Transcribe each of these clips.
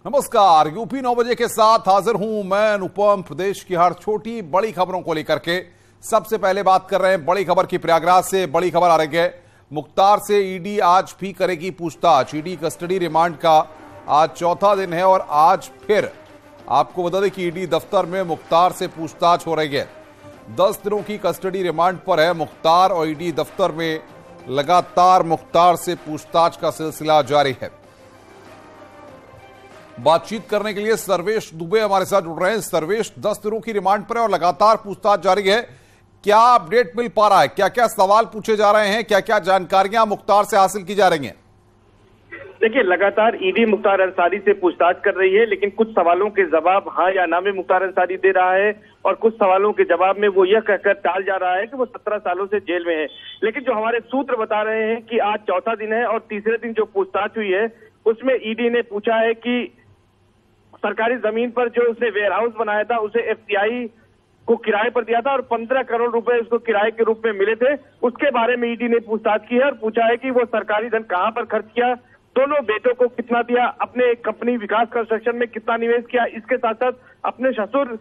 नमस्कार, यूपी 9 बजे के साथ हाजिर हूं मैं अनुपम। प्रदेश की हर छोटी बड़ी खबरों को लेकर के सबसे पहले बात कर रहे हैं बड़ी खबर की। प्रयागराज से बड़ी खबर आ रही है। मुख्तार से ईडी आज भी करेगी पूछताछ। ईडी कस्टडी रिमांड का आज चौथा दिन है और आज फिर आपको बता दें कि ईडी दफ्तर में मुख्तार से पूछताछ हो रही है। 10 दिनों की कस्टडी रिमांड पर है मुख्तार और ईडी दफ्तर में लगातार मुख्तार से पूछताछ का सिलसिला जारी है। बातचीत करने के लिए सर्वेश दुबे हमारे साथ जुड़ रहे हैं। सर्वेश, 10 दिनों की रिमांड पर है और लगातार पूछताछ जारी है। क्या अपडेट मिल पा रहा है? क्या क्या सवाल पूछे जा रहे हैं? क्या क्या जानकारियां मुख्तार से हासिल की जा रही हैं? देखिए, लगातार ईडी मुख्तार अंसारी से पूछताछ कर रही है, लेकिन कुछ सवालों के जवाब हाँ या ना में मुख्तार अंसारी दे रहा है और कुछ सवालों के जवाब में वो यह कहकर टाल जा रहा है कि वो 17 सालों से जेल में है। लेकिन जो हमारे सूत्र बता रहे हैं कि आज चौथा दिन है और तीसरे दिन जो पूछताछ हुई है उसमें ईडी ने पूछा है कि सरकारी जमीन पर जो उसने वेयर हाउस बनाया था उसे एफसीआई को किराए पर दिया था और 15 करोड़ रुपए उसको किराए के रूप में मिले थे। उसके बारे में ईडी ने पूछताछ की है और पूछा है कि वो सरकारी धन कहां पर खर्च किया, दोनों बेटों को कितना दिया, अपने कंपनी विकास कंस्ट्रक्शन में कितना निवेश किया, इसके साथ साथ अपने ससुर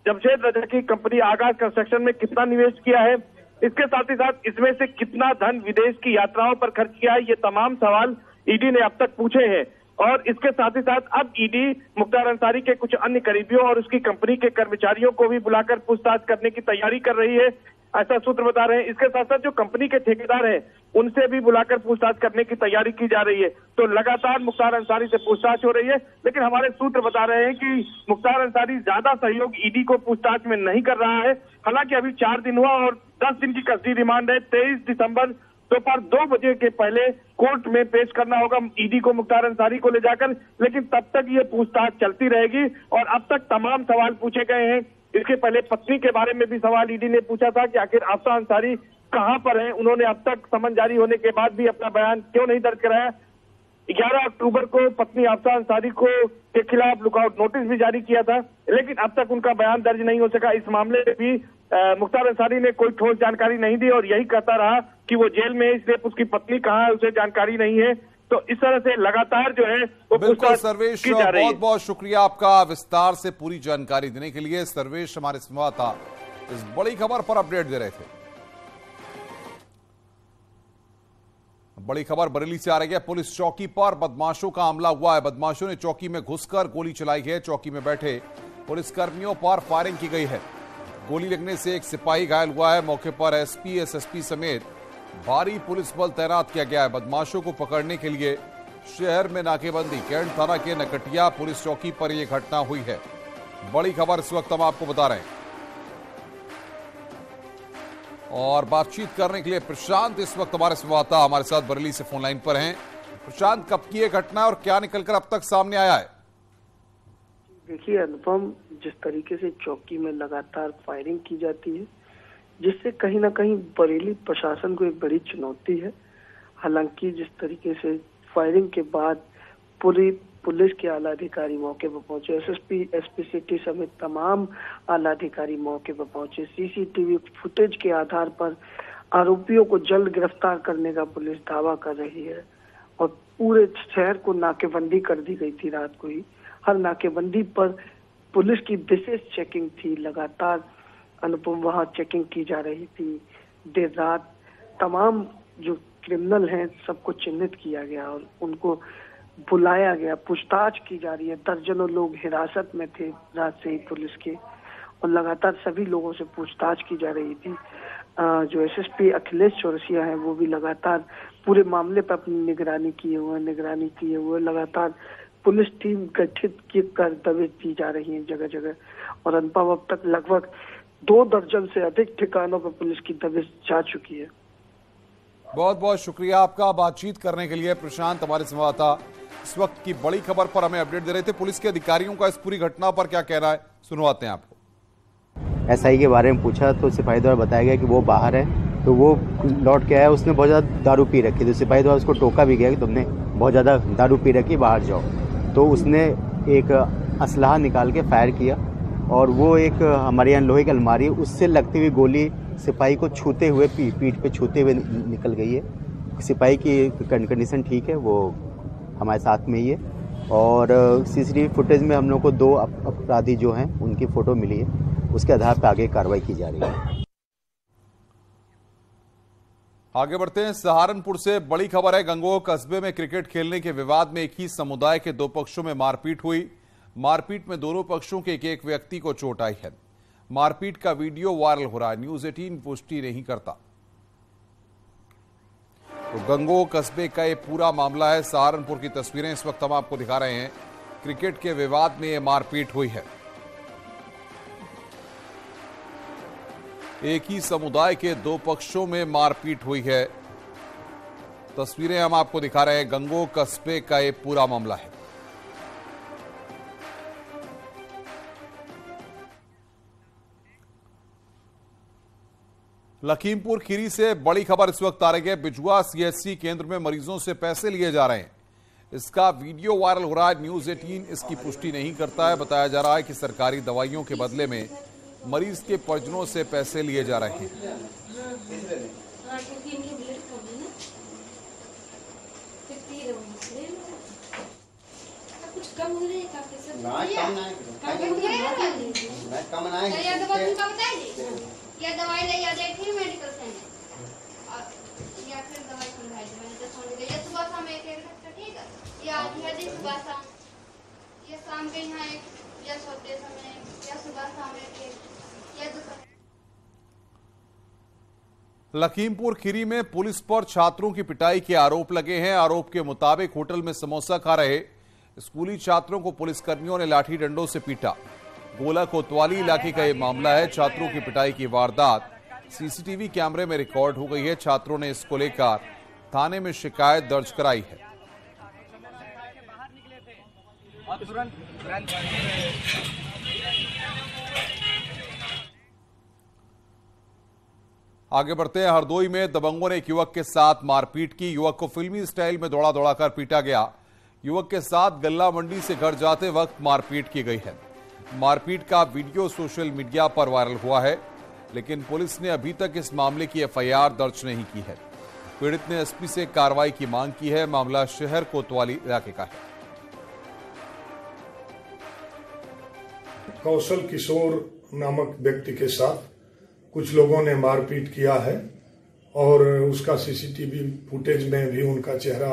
जमशेद रजा की कंपनी आगाज कंस्ट्रक्शन में कितना निवेश किया है, इसके साथ ही साथ इसमें से कितना धन विदेश की यात्राओं पर खर्च किया है। ये तमाम सवाल ईडी ने अब तक पूछे हैं और इसके साथ ही साथ अब ईडी मुख्तार अंसारी के कुछ अन्य करीबियों और उसकी कंपनी के कर्मचारियों को भी बुलाकर पूछताछ करने की तैयारी कर रही है, ऐसा सूत्र बता रहे हैं। इसके साथ साथ जो कंपनी के ठेकेदार हैं उनसे भी बुलाकर पूछताछ करने की तैयारी की जा रही है। तो लगातार मुख्तार अंसारी से पूछताछ हो रही है, लेकिन हमारे सूत्र बता रहे हैं कि मुख्तार अंसारी ज्यादा सहयोग ईडी को पूछताछ में नहीं कर रहा है। हालांकि अभी 4 दिन हुआ और 10 दिन की कस्टडी रिमांड है। 23 दिसंबर दोपहर 2 बजे के पहले कोर्ट में पेश करना होगा ईडी को मुख्तार अंसारी को ले जाकर, लेकिन तब तक ये पूछताछ चलती रहेगी और अब तक तमाम सवाल पूछे गए हैं। इसके पहले पत्नी के बारे में भी सवाल ईडी ने पूछा था कि आखिर आफता अंसारी कहां पर है। उन्होंने अब तक समन जारी होने के बाद भी अपना बयान क्यों नहीं दर्ज कराया। 11 अक्टूबर को पत्नी आफता अंसारी के खिलाफ लुकआउट नोटिस भी जारी किया था, लेकिन अब तक उनका बयान दर्ज नहीं हो सका। इस मामले में भी मुख्तार अंसारी ने कोई ठोस जानकारी नहीं दी और यही कहता रहा कि वो जेल में है, इसलिए उसकी पत्नी कहाँ है उसे जानकारी नहीं है। तो इस तरह से लगातार जो है वो बिल्कुल सर्वेश, बहुत बहुत शुक्रिया आपका विस्तार से पूरी जानकारी देने के लिए। सर्वेश हमारे संवाददाता इस बड़ी खबर पर अपडेट दे रहे थे। बड़ी खबर बरेली से आ रही है। पुलिस चौकी पर बदमाशों का हमला हुआ है। बदमाशों ने चौकी में घुसकर गोली चलाई है। चौकी में बैठे पुलिसकर्मियों पर फायरिंग की गई है। गोली लगने से एक सिपाही घायल हुआ है। मौके पर एसपी, एसएसपी समेत भारी पुलिस बल तैनात किया गया है। बदमाशों को पकड़ने के लिए शहर में नाकेबंदी। कैंट थाना के नकटिया पुलिस चौकी पर यह घटना हुई है। बड़ी खबर इस वक्त हम आपको बता रहे हैं और बातचीत करने के लिए प्रशांत इस वक्त हमारे संवाददाता हमारे साथ बरेली से फोन लाइन पर हैं। प्रशांत, कब की यह घटना है और क्या निकलकर अब तक सामने आया है? देखिए अनुपम, जिस तरीके से चौकी में लगातार फायरिंग की जाती है, जिससे कहीं ना कहीं बरेली प्रशासन को एक बड़ी चुनौती है। हालांकि जिस तरीके से फायरिंग के बाद पूरी पुलिस के आला अधिकारी मौके पर पहुंचे, एसएसपी, एसपी सिटी समेत तमाम आला अधिकारी मौके पर पहुंचे। सीसीटीवी फुटेज के आधार पर आरोपियों को जल्द गिरफ्तार करने का पुलिस दावा कर रही है और पूरे शहर को नाकेबंदी कर दी गई थी। रात को ही हर नाकेबंदी पर पुलिस की विशेष चेकिंग थी। लगातार अनुपम वहां चेकिंग की जा रही थी। देर रात तमाम जो क्रिमिनल हैं सबको चिन्हित किया गया और उनको बुलाया गया। पूछताछ की जा रही है। दर्जनों लोग हिरासत में थे रात से ही पुलिस के और लगातार सभी लोगों से पूछताछ की जा रही थी। जो एसएसपी अखिलेश चौरसिया हैं वो भी लगातार पूरे मामले पर अपनी निगरानी किए हुए लगातार पुलिस टीम गठित कर दबिश दी जा रही है जगह जगह। और अनुपम, अब तक लगभग 2 दर्जन से अधिक ठिकानों पर पुलिस की दबिश जा चुकी है। बहुत बहुत शुक्रिया आपका बातचीत करने के लिए प्रशांत, हमारे संवाददाता इस वक्त की बड़ी खबर पर हमें अपडेट दे रहे थे। पुलिस के अधिकारियों का इस पूरी घटना पर क्या कहना है, सुनवाते हैं आपको। एसआई के बारे में पूछा तो सिपाही द्वारा बताया गया कि वो बाहर है, तो वो लौट के आया। उसने बहुत ज़्यादा दारू पी रखी थी। सिपाही द्वारा उसको टोका भी गया कि तुमने बहुत ज़्यादा दारू पी रखी, बाहर जाओ। तो उसने एक असलहा निकाल के फायर किया और वो एक हमारे यहाँ लोहे की अलमारी, उससे लगती हुई गोली सिपाही को छूते हुए पीठ पे छूते हुए निकल गई है। सिपाही की कंडीशन ठीक है, वो हमारे साथ में ही है और सीसीटीवी फुटेज में हम लोग को 2 अपराधी जो हैं उनकी फ़ोटो मिली है, उसके आधार पर आगे कार्रवाई की जा रही है। आगे बढ़ते हैं। सहारनपुर से बड़ी खबर है। गंगोह कस्बे में क्रिकेट खेलने के विवाद में एक ही समुदाय के 2 पक्षों में मारपीट हुई। मारपीट में दोनों पक्षों के एक व्यक्ति को चोट आई है। मारपीट का वीडियो वायरल हो रहा है। न्यूज़ 18 पुष्टि नहीं करता। तो गंगोह कस्बे का ये पूरा मामला है। सहारनपुर की तस्वीरें इस वक्त हम आपको दिखा रहे हैं। क्रिकेट के विवाद में ये मारपीट हुई है। एक ही समुदाय के 2 पक्षों में मारपीट हुई है। तस्वीरें हम आपको दिखा रहे हैं। गंगोह कस्बे का ये पूरा मामला है। लखीमपुर खीरी से बड़ी खबर इस वक्त आ रही है। बिजुआ सीएचसी केंद्र में मरीजों से पैसे लिए जा रहे हैं। इसका वीडियो वायरल हो रहा है। न्यूज़ 18 इसकी पुष्टि नहीं करता है। बताया जा रहा है कि सरकारी दवाइयों के बदले में मरीज के परिजनों से पैसे लिए जा रहे हैं। लखीमपुर खीरी में पुलिस पर छात्रों की पिटाई के आरोप लगे हैं। आरोप के मुताबिक होटल में समोसा खा रहे स्कूली छात्रों को पुलिसकर्मियों ने लाठी डंडों से पीटा। गोला कोतवाली इलाके का यह मामला है। छात्रों की पिटाई की वारदात सीसीटीवी कैमरे में रिकॉर्ड हो गई है। छात्रों ने इसको लेकर थाने में शिकायत दर्ज कराई है। आगे बढ़ते हैं। हरदोई में दबंगों ने एक युवक के साथ मारपीट की। युवक को फिल्मी स्टाइल में दौड़ा दौड़ाकर पीटा गया। युवक के साथ गल्ला मंडी से घर जाते वक्त मारपीट की गई है। मारपीट का वीडियो सोशल मीडिया पर वायरल हुआ है, लेकिन पुलिस ने अभी तक इस मामले की एफआईआर दर्ज नहीं की है। पीड़ित ने एसपी से कार्रवाई की मांग की है। मामला शहर कोतवाली इलाके का है। कौशल किशोर नामक व्यक्ति के साथ कुछ लोगों ने मारपीट किया है और उसका सीसीटीवी फुटेज में भी उनका चेहरा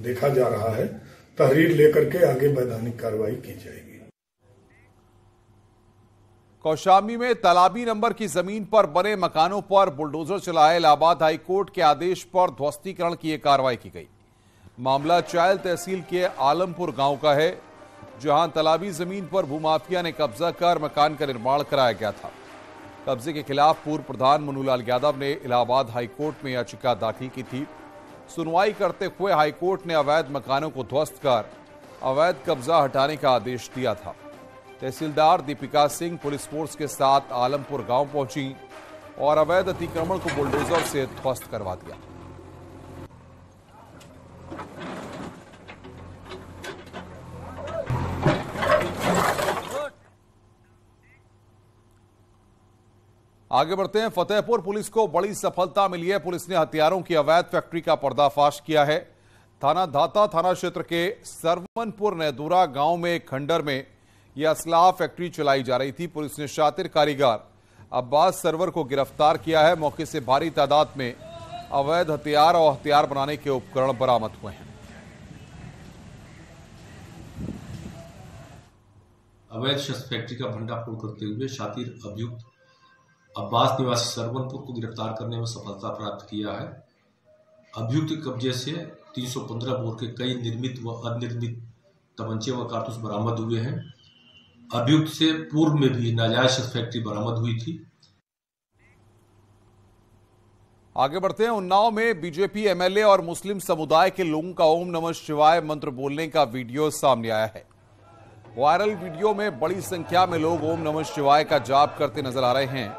देखा जा रहा है। तहरीर लेकर के आगे वैधानिक कार्रवाई की जाएगी। कौशाम्बी में तालाबी नंबर की जमीन पर बने मकानों पर बुलडोजर चलाए। इलाहाबाद हाईकोर्ट के आदेश पर ध्वस्तीकरण की कार्रवाई की गई। मामला चायल तहसील के आलमपुर गांव का है, जहां तालाबी जमीन पर भूमाफिया ने कब्जा कर मकान का निर्माण कराया गया था। कब्जे के खिलाफ पूर्व प्रधान मनूलाल यादव ने इलाहाबाद हाईकोर्ट में याचिका दाखिल की थी। सुनवाई करते हुए हाईकोर्ट ने अवैध मकानों को ध्वस्त कर अवैध कब्जा हटाने का आदेश दिया था। तहसीलदार दीपिका सिंह पुलिस फोर्स के साथ आलमपुर गांव पहुंची और अवैध अतिक्रमण को बुलडोजर से ध्वस्त करवा दिया। आगे बढ़ते हैं। फतेहपुर पुलिस को बड़ी सफलता मिली है। पुलिस ने हथियारों की अवैध फैक्ट्री का पर्दाफाश किया है। थाना धाता थाना क्षेत्र के सरवनपुर नेदुरा गांव में एक खंडर में यह असलाह फैक्ट्री चलाई जा रही थी। पुलिस ने शातिर कारीगर अब्बास सरवर को गिरफ्तार किया है। मौके से भारी तादाद में अवैध हथियार और हथियार बनाने के उपकरण बरामद हुए हैं। अवैध शस्त्र फैक्ट्री का भंडाफोड़ करते हुए शातिर अभियुक्त अब्बास निवासी सरवनपुर को गिरफ्तार करने में सफलता प्राप्त किया है। अभियुक्त के कब्जे से 315 बोर के कई निर्मित व अनिर्मित तमंचे व कारतूस बरामद हुए हैं। अभियुक्त से पूर्व में भी नाजायज शस्त्र फैक्ट्री बरामद हुई थी। आगे बढ़ते हैं। उन्नाव में बीजेपी एमएलए और मुस्लिम समुदाय के लोगों का ओम नमः शिवाय मंत्र बोलने का वीडियो सामने आया है। वायरल वीडियो में बड़ी संख्या में लोग ओम नमः शिवाय का जाप करते नजर आ रहे हैं।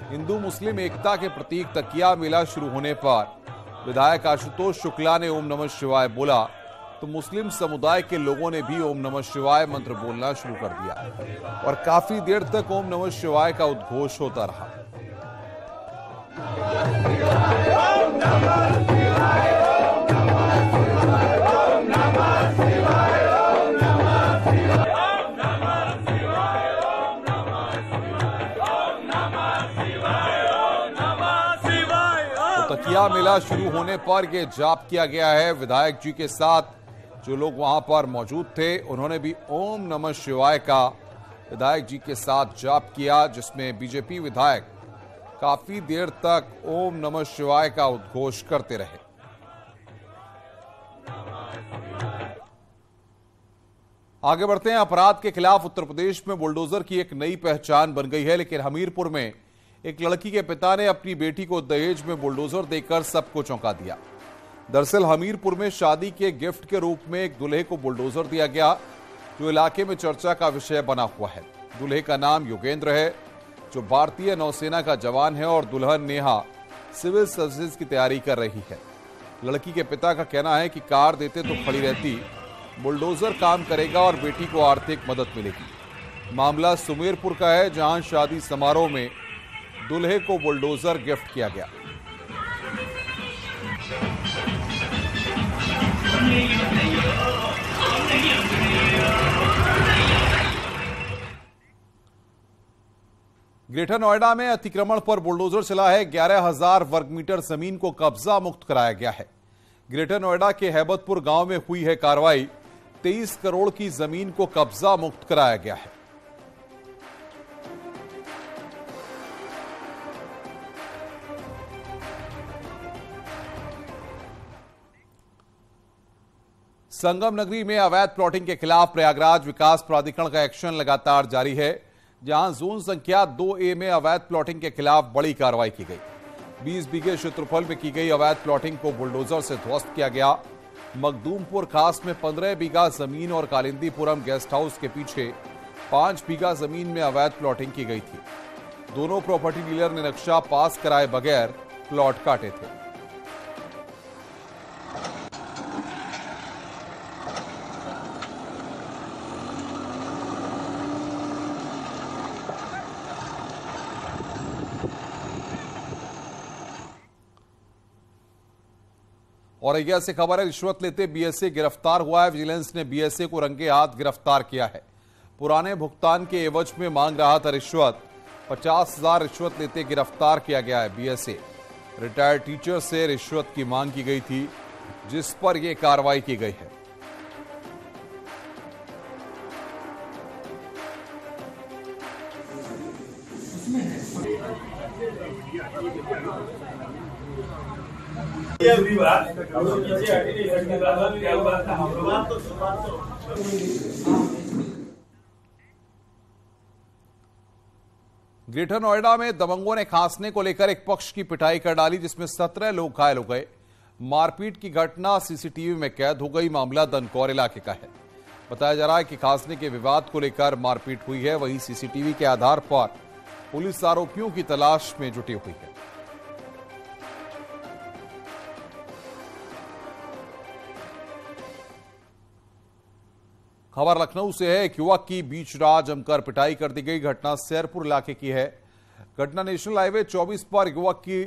हिंदू मुस्लिम एकता के प्रतीक तकिया मेला शुरू होने पर विधायक आशुतोष शुक्ला ने ओम नमः शिवाय बोला, तो मुस्लिम समुदाय के लोगों ने भी ओम नमः शिवाय मंत्र बोलना शुरू कर दिया और काफी देर तक ओम नमः शिवाय का उद्घोष होता रहा। ओम नमः शिवाय, ओम नमः शिवाय, ओम नमः शिवाय। दहिया मेला शुरू होने पर यह जाप किया गया है। विधायक जी के साथ जो लोग वहां पर मौजूद थे उन्होंने भी ओम नमः शिवाय का विधायक जी के साथ जाप किया, जिसमें बीजेपी विधायक काफी देर तक ओम नमः शिवाय का उद्घोष करते रहे। आगे बढ़ते हैं। अपराध के खिलाफ उत्तर प्रदेश में बुलडोजर की एक नई पहचान बन गई है, लेकिन हमीरपुर में एक लड़की के पिता ने अपनी बेटी को दहेज में बुलडोजर देकर सबको चौंका दिया। दरअसल हमीरपुर में शादी के गिफ्ट के रूप में एक दूल्हे को बुलडोजर दिया गया, जो इलाके में चर्चा का विषय बना हुआ है। दूल्हे का नाम योगेंद्र है, जो भारतीय नौसेना का जवान है, और दुल्हन नेहा सिविल सर्विसेज की तैयारी कर रही है। लड़की के पिता का कहना है कि कार देते तो खड़ी रहती, बुलडोजर काम करेगा और बेटी को आर्थिक मदद मिलेगी। मामला सुमेरपुर का है, जहां शादी समारोह में दूल्हे को बुलडोजर गिफ्ट किया गया। ग्रेटर नोएडा में अतिक्रमण पर बुलडोजर चला है। 11,000 वर्ग मीटर जमीन को कब्जा मुक्त कराया गया है। ग्रेटर नोएडा के हैबतपुर गांव में हुई है कार्रवाई। 23 करोड़ की जमीन को कब्जा मुक्त कराया गया है। संगम नगरी में अवैध प्लॉटिंग के खिलाफ प्रयागराज विकास प्राधिकरण का एक्शन लगातार जारी है, जहां जोन संख्या 2A में अवैध प्लॉटिंग के खिलाफ बड़ी कार्रवाई की गई। 20 बीघे क्षेत्रफल में की गई अवैध प्लॉटिंग को बुलडोजर से ध्वस्त किया गया। मखदूमपुर खास में 15 बीघा जमीन और कालिंदीपुरम गेस्ट हाउस के पीछे 5 बीघा जमीन में अवैध प्लॉटिंग की गई थी। दोनों प्रॉपर्टी डीलर ने नक्शा पास कराए बगैर प्लॉट काटे थे। और अय्या से खबर है, रिश्वत लेते बीएसए गिरफ्तार हुआ है। विजिलेंस ने बीएसए को रंगे हाथ गिरफ्तार किया है। पुराने भुगतान के एवज में मांग रहा था रिश्वत। 50,000 रिश्वत लेते गिरफ्तार किया गया है बीएसए। रिटायर्ड टीचर से रिश्वत की मांग की गई थी, जिस पर यह कार्रवाई की गई है। ग्रेटर नोएडा में दबंगों ने खांसने को लेकर एक पक्ष की पिटाई कर डाली, जिसमें 17 लोग घायल हो गए। मारपीट की घटना सीसीटीवी में कैद हो गई। मामला दनकौर इलाके का है। बताया जा रहा है कि खांसने के विवाद को लेकर मारपीट हुई है। वहीं सीसीटीवी के आधार पर पुलिस आरोपियों की तलाश में जुटी हुई है। खबर लखनऊ से है। एक युवक की बीच रात जमकर पिटाई कर दी गई। घटना सैरपुर इलाके की है। घटना नेशनल हाईवे 24 पर युवक की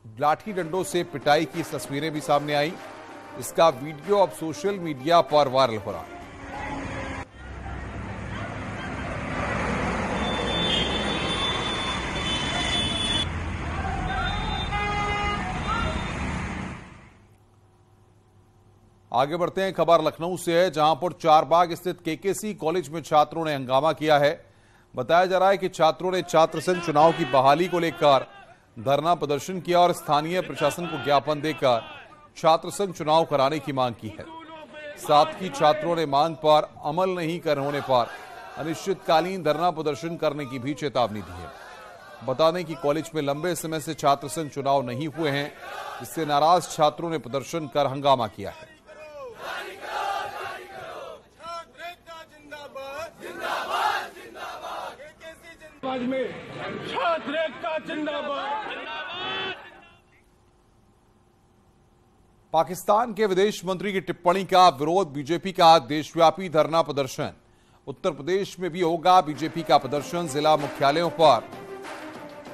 लाठी डंडों से पिटाई की तस्वीरें भी सामने आई। इसका वीडियो अब सोशल मीडिया पर वायरल हो रहा है। आगे बढ़ते हैं। खबर लखनऊ से है, जहां पर चारबाग स्थित केकेसी कॉलेज में छात्रों ने हंगामा किया है। बताया जा रहा है कि छात्रों ने छात्र संघ चुनाव की बहाली को लेकर धरना प्रदर्शन किया और स्थानीय प्रशासन को ज्ञापन देकर छात्र संघ चुनाव कराने की मांग की है। साथ ही छात्रों ने मांग पर अमल नहीं कर होने पर अनिश्चितकालीन धरना प्रदर्शन करने की भी चेतावनी दी है। बता दें कि कॉलेज में लंबे समय से छात्र संघ चुनाव नहीं हुए हैं, जिससे नाराज छात्रों ने प्रदर्शन कर हंगामा किया है। पाकिस्तान के विदेश मंत्री की टिप्पणी का विरोध। बीजेपी का देशव्यापी धरना प्रदर्शन। उत्तर प्रदेश में भी होगा बीजेपी का प्रदर्शन। जिला मुख्यालयों पर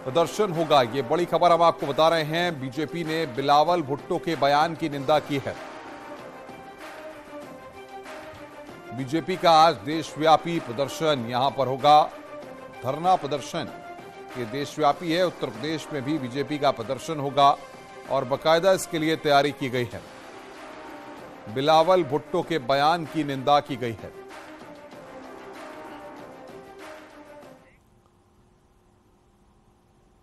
प्रदर्शन होगा। ये बड़ी खबर हम आपको बता रहे हैं। बीजेपी ने बिलावल भुट्टो के बयान की निंदा की है। बीजेपी का आज देशव्यापी प्रदर्शन यहां पर होगा। धरना प्रदर्शन ये देशव्यापी है। उत्तर प्रदेश में भी बीजेपी का प्रदर्शन होगा। और बाकायदा इसके लिए तैयारी की गई है। बिलावल भुट्टो के बयान की निंदा की गई है।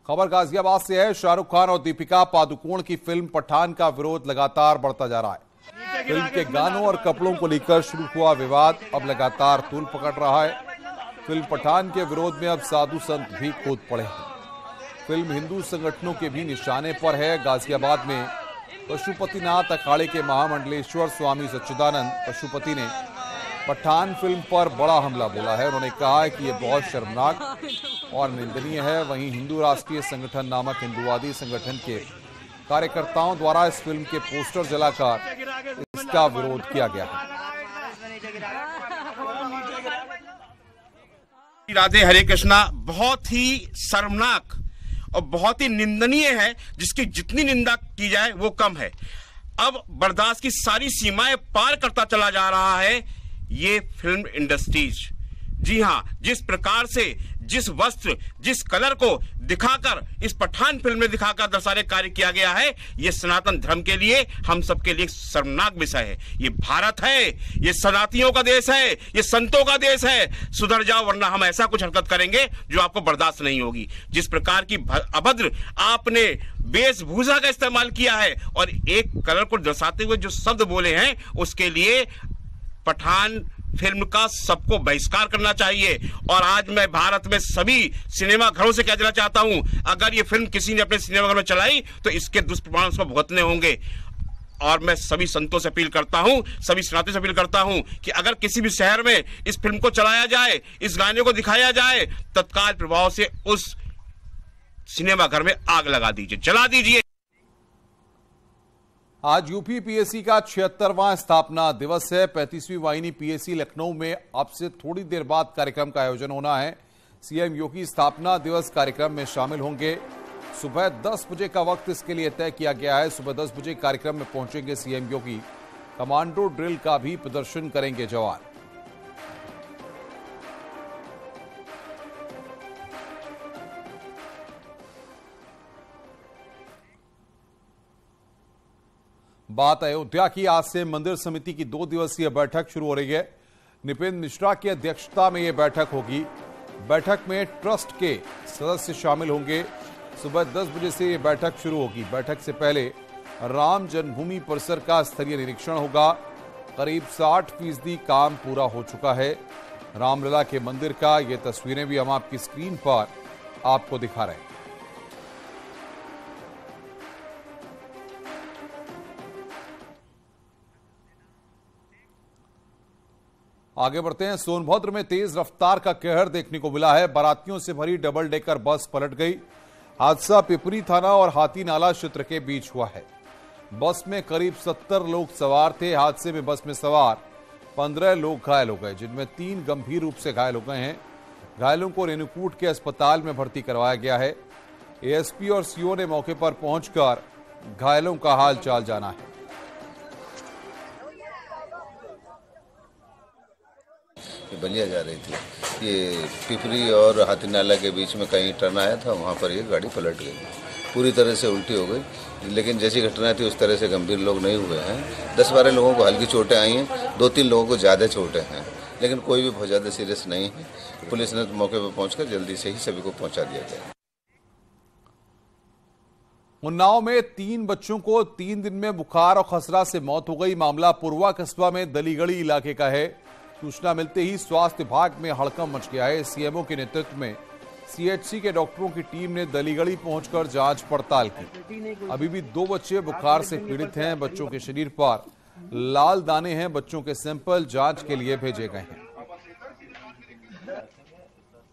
खबर गाजियाबाद से है। शाहरुख खान और दीपिका पादुकोण की फिल्म पठान का विरोध लगातार बढ़ता जा रहा है। फिल्म के गानों और कपड़ों को लेकर शुरू हुआ विवाद अब लगातार तूल पकड़ रहा है। फिल्म पठान के विरोध में अब साधु संत भी कूद पड़े हैं। फिल्म हिंदू संगठनों के भी निशाने पर है। गाजियाबाद में पशुपतिनाथ अखाड़े के महामंडलेश्वर स्वामी सच्चिदानंद पशुपति ने पठान फिल्म पर बड़ा हमला बोला है। उन्होंने कहा है कि यह बहुत शर्मनाक और निंदनीय है। वहीं हिंदू राष्ट्रीय संगठन नामक हिंदुवादी संगठन के कार्यकर्ताओं द्वारा इस फिल्म के पोस्टर जलाकर इसका विरोध किया गया है। राधे हरे कृष्णा बहुत ही शर्मनाक और बहुत ही निंदनीय है, जिसकी जितनी निंदा की जाए वो कम है। अब बर्दाश्त की सारी सीमाएं पार करता चला जा रहा है ये फिल्म इंडस्ट्रीज। जी हां, जिस प्रकार से जिस वस्त्र जिस कलर को दिखाकर इस पठान फिल्म में दिखाकर दर्शाने कार्य किया गया है, ये सनातन धर्म के लिए हम सबके लिए शर्मनाक विषय है। ये भारत है, ये सनातियों का देश है, ये संतों का देश है। सुधर जाओ वरना हम ऐसा कुछ हरकत करेंगे जो आपको बर्दाश्त नहीं होगी। जिस प्रकार की अभद्र आपने वेशभूषा का इस्तेमाल किया है और एक कलर को दर्शाते हुए जो शब्द बोले हैं, उसके लिए पठान फिल्म का सबको बहिष्कार करना चाहिए। और आज मैं भारत में सभी सिनेमा घरों से कहना चाहता हूं, अगर ये फिल्म किसी ने अपने सिनेमा घर में चलाई तो इसके दुष्परिणाम उसको भुगतने होंगे। और मैं सभी संतों से अपील करता हूं, सभी सनातनियों से अपील करता हूं कि अगर किसी भी शहर में इस फिल्म को चलाया जाए, इस गाने को दिखाया जाए, तत्काल प्रभाव से उस सिनेमा घर में आग लगा दीजिए, जला दीजिए। आज यूपी पीएससी का 76वां स्थापना दिवस है। 35वीं वाहिनी पीएससी लखनऊ में अब से थोड़ी देर बाद कार्यक्रम का आयोजन होना है। सीएम योगी स्थापना दिवस कार्यक्रम में शामिल होंगे। सुबह 10 बजे का वक्त इसके लिए तय किया गया है। सुबह 10 बजे कार्यक्रम में पहुंचेंगे सीएम योगी। कमांडो ड्रिल का भी प्रदर्शन करेंगे जवान। बात अयोध्या की। आज से मंदिर समिति की 2 दिवसीय बैठक शुरू हो रही है। निपेंद्र मिश्रा की अध्यक्षता में यह बैठक होगी। बैठक में ट्रस्ट के सदस्य शामिल होंगे। सुबह 10 बजे से यह बैठक शुरू होगी। बैठक से पहले राम जन्मभूमि परिसर का स्थलीय निरीक्षण होगा। करीब 60% काम पूरा हो चुका है। रामलला के मंदिर का ये तस्वीरें भी हम आपकी स्क्रीन पर आपको दिखा रहे हैं। आगे बढ़ते हैं। सोनभद्र में तेज रफ्तार का कहर देखने को मिला है। बारातियों से भरी डबल डेकर बस पलट गई। हादसा पिपरी थाना और हाथी नाला क्षेत्र के बीच हुआ है। बस में करीब 70 लोग सवार थे। हादसे में बस में सवार 15 लोग घायल हो गए, जिनमें 3 गंभीर रूप से घायल हो गए हैं। घायलों को रेणुकूट के अस्पताल में भर्ती करवाया गया है। एएसपी और सीओ ने मौके पर पहुंचकर घायलों का हाल चाल जाना है। बलिया जा रही थी। ये पिपरी और हाथी नाला के बीच में कहीं टर्न आया था, वहाँ पर ये गाड़ी पलट गई, पूरी तरह से उल्टी हो गई। लेकिन जैसी घटना थी उस तरह से गंभीर लोग नहीं हुए हैं। 10-12 लोगों को हल्की चोटें आई हैं, 2-3 लोगों को ज़्यादा चोटें हैं, लेकिन कोई भी बहुत ज़्यादा सीरियस नहीं है। पुलिस ने मौके पर पहुंचकर जल्दी से ही सभी को पहुंचा दिया गया। उन्नाव में 3 बच्चों को 3 दिन में बुखार और खसरा से मौत हो गई। मामला पुरवा कस्बा में दलीगढ़ी इलाके का है। सूचना मिलते ही स्वास्थ्य विभाग में हड़कंप मच गया है। सीएमओ के नेतृत्व में सीएचसी के डॉक्टरों की टीम ने दलीगढ़ी पहुंचकर जांच पड़ताल की। अभी भी 2 बच्चे बुखार से पीड़ित हैं। बच्चों के शरीर पर लाल दाने हैं। बच्चों के सैंपल जांच के लिए भेजे गए हैं।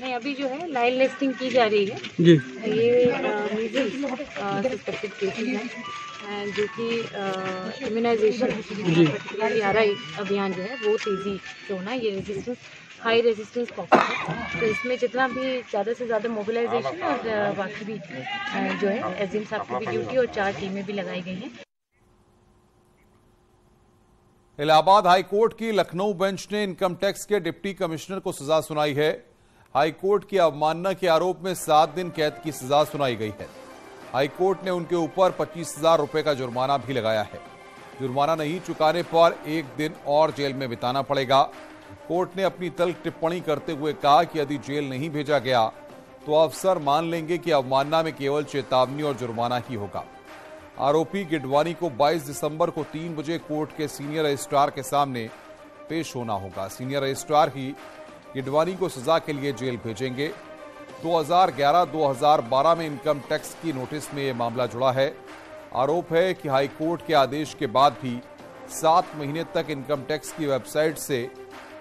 नहीं, अभी जो है लाइव लिस्टिंग की जा रही है जी। ये मीजल्स सस्पेक्टेड केसेस हैं जो कि इम्यूनाइजेशन RI अभियान जो है वो तेजी से होना। ये रेजिस्टेंस हाई रेजिस्टेंस पॉकेट है, तो इसमें जितना भी ज़्यादा से ज़्यादा मोबिलाइजेशन और बाकी भी जो है एसडीएम साहब की भी ड्यूटी और 4 टीमें भी लगाई गई हैं। इलाहाबाद हाईकोर्ट की लखनऊ बेंच ने इनकम टैक्स के डिप्टी कमिश्नर को सजा सुनाई है। हाईकोर्ट की अवमानना के आरोप में 7 दिन कैद की सजा सुनाई गई है। हाईकोर्ट ने उनके ऊपर 25,000 रुपए का जुर्माना भी लगाया है। जुर्माना नहीं चुकाने पर 1 दिन और जेल में बिताना पड़ेगा। कोर्ट ने अपनी तल्ख टिप्पणी करते हुए कहा कि यदि जेल नहीं भेजा गया तो अफसर मान लेंगे कि अवमानना में केवल चेतावनी और जुर्माना ही होगा। आरोपी गिडवानी को 22 दिसंबर को 3 बजे कोर्ट के सीनियर रजिस्ट्रार के सामने पेश होना होगा। सीनियर रजिस्ट्रार ही गिडवानी को सजा के लिए जेल भेजेंगे। 2011-2012 में इनकम टैक्स की नोटिस में यह मामला जुड़ा है। आरोप है कि हाईकोर्ट के आदेश के बाद भी 7 महीने तक इनकम टैक्स की वेबसाइट से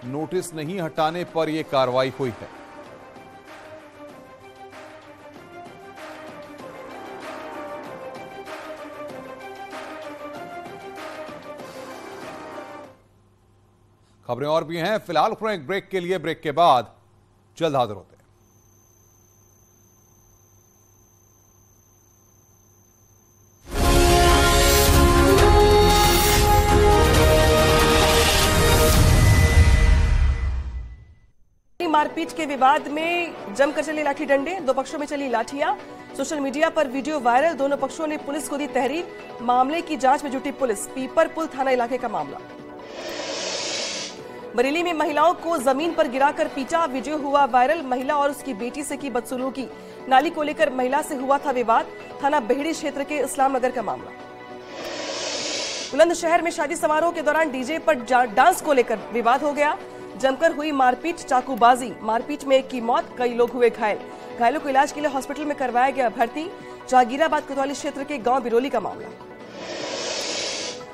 नोटिस नहीं हटाने पर यह कार्रवाई हुई है। खबरें और भी हैं, फिलहाल एक ब्रेक के लिए, ब्रेक के बाद जल्द हाजिर होते हैं। मारपीट के विवाद में जमकर चले लाठी डंडे, दो पक्षों में चली लाठियां। सोशल मीडिया पर वीडियो वायरल, दोनों पक्षों ने पुलिस को दी तहरीर। मामले की जांच में जुटी पुलिस। पीपरपुल थाना इलाके का मामला। बरेली में महिलाओं को जमीन पर गिराकर पीटा, वीडियो हुआ वायरल। महिला और उसकी बेटी से की बदसलूकी। नाली को लेकर महिला से हुआ था विवाद। थाना बेहड़ी क्षेत्र के इस्लाम नगर का मामला। बुलंदशहर में शादी समारोह के दौरान डीजे पर डांस को लेकर विवाद हो गया। जमकर हुई मारपीट, चाकूबाजी। मारपीट में एक की मौत, कई लोग हुए घायल। घायलों को इलाज के लिए हॉस्पिटल में करवाया गया भर्ती। जहांगीराबाद कोतवाली क्षेत्र के गांव बिरोली का मामला।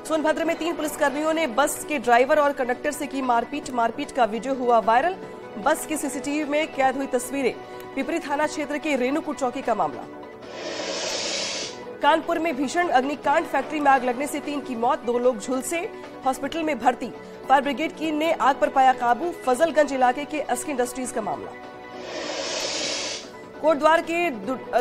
सोनभद्र में 3 पुलिसकर्मियों ने बस के ड्राइवर और कंडक्टर से की मारपीट। मारपीट का वीडियो हुआ वायरल। बस की सीसीटीवी में कैद हुई तस्वीरें। पिपरी थाना क्षेत्र के रेणुकूट चौकी का मामला। कानपुर में भीषण अग्निकांड, फैक्ट्री में आग लगने से 3 की मौत, 2 लोग झुलसे, हॉस्पिटल में भर्ती। फायर ब्रिगेड की ने आग पर पाया काबू। फजलगंज इलाके के अस्की इंडस्ट्रीज का मामला। कोटद्वार के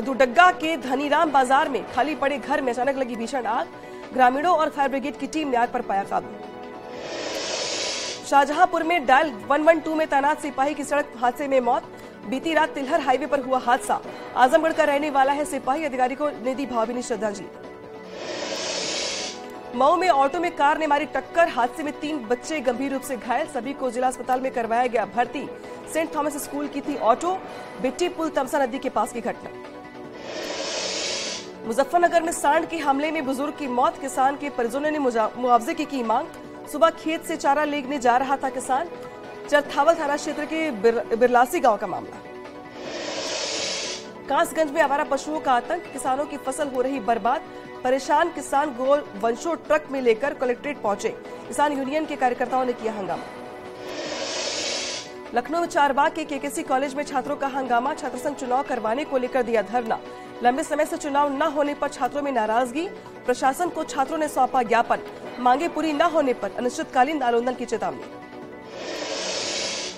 दुडग्गा के धनीराम बाजार में खाली पड़े घर में अचानक लगी भीषण आग। ग्रामीणों और फायर ब्रिगेड की टीम ने आग पर पाया काबू। शाहजहांपुर में डायल 112 में तैनात सिपाही की सड़क हादसे में मौत। बीती रात तिलहर हाईवे पर हुआ हादसा। आजमगढ़ का रहने वाला है सिपाही। अधिकारी को ने दी भावभीनी श्रद्धांजलि। मऊ में ऑटो में कार ने मारी टक्कर, हादसे में 3 बच्चे गंभीर रूप से घायल। सभी को जिला अस्पताल में करवाया गया भर्ती। सेंट थॉमस स्कूल की थी ऑटो। बिट्टी पुल तमसा नदी के पास की घटना। मुजफ्फरनगर में सांड के हमले में बुजुर्ग की मौत। किसान के परिजनों ने मुआवजे की मांग। सुबह खेत से चारा लेने जा रहा था किसान। चरथावल थाना क्षेत्र के बिरलासी गांव का मामला। कासगंज में आवारा पशुओं का आतंक, किसानों की फसल हो रही बर्बाद। परेशान किसान गोल वंशों ट्रक में लेकर कलेक्ट्रेट पहुंचे। किसान यूनियन के कार्यकर्ताओं ने किया हंगामा। लखनऊ में चारबाग के केकेसी कॉलेज में छात्रों का हंगामा। छात्र संघ चुनाव करवाने को लेकर दिया धरना। लंबे समय से चुनाव न होने पर छात्रों में नाराजगी। प्रशासन को छात्रों ने सौंपा ज्ञापन। मांगे पूरी न होने पर अनिश्चितकालीन आंदोलन की चेतावनी।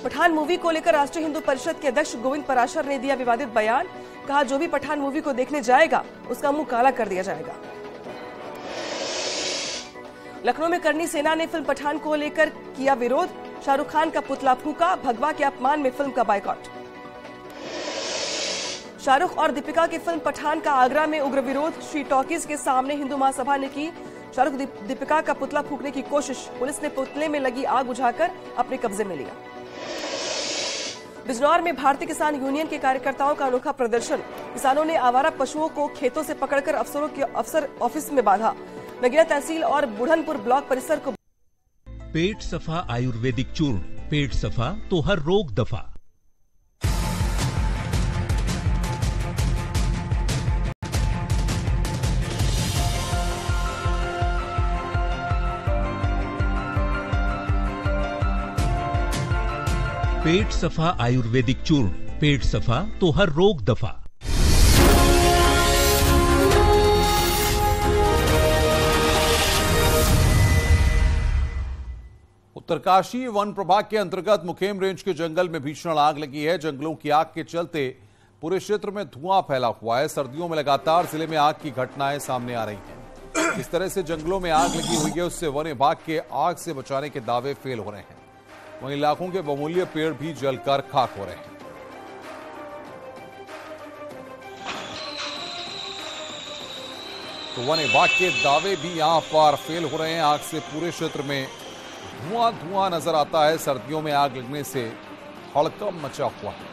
पठान मूवी को लेकर राष्ट्रीय हिंदू परिषद के अध्यक्ष गोविंद पराशर ने दिया विवादित बयान। कहा, जो भी पठान मूवी को देखने जाएगा उसका मुंह काला कर दिया जाएगा। लखनऊ में करनी सेना ने फिल्म पठान को लेकर किया विरोध। शाहरुख खान का पुतला फूका। भगवा के अपमान में फिल्म का बायकॉट। शाहरुख और दीपिका की फिल्म पठान का आगरा में उग्र विरोध। श्री टॉकीज के सामने हिंदू महासभा ने की शाहरुख दीपिका का पुतला फूकने की कोशिश। पुलिस ने पुतले में लगी आग बुझाकर अपने कब्जे में लिया। बिजनौर में भारतीय किसान यूनियन के कार्यकर्ताओं का अनोखा प्रदर्शन। किसानों ने आवारा पशुओं को खेतों से पकड़कर अफसर ऑफिस में बांधा। नगीना तहसील और बुढ़नपुर ब्लॉक परिसर को। पेट सफा आयुर्वेदिक चूर्ण, पेट सफा तो हर रोग दफा। पेट सफा आयुर्वेदिक चूर्ण, पेट सफा तो हर रोग दफा। उत्तरकाशी वन प्रभाग के अंतर्गत मुखेम रेंज के जंगल में भीषण आग लगी है। जंगलों की आग के चलते पूरे क्षेत्र में धुआं फैला हुआ है। सर्दियों में लगातार जिले में आग की घटनाएं सामने आ रही हैं। इस तरह से जंगलों में आग लगी हुई है, उससे वन विभाग के आग से बचाने के दावे फेल हो रहे हैं। वहीं इलाकों के बहुमूल्य पेड़ भी जलकर खाक हो रहे हैं। तो वन विभाग के दावे भी यहां पर फेल हो रहे हैं। आग से पूरे क्षेत्र में धुआं धुआं नजर आता है। सर्दियों में आग लगने से हड़कंप मचा हुआ है।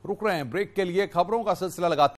रुक रहे हैं ब्रेक के लिए। खबरों का सिलसिला लगाते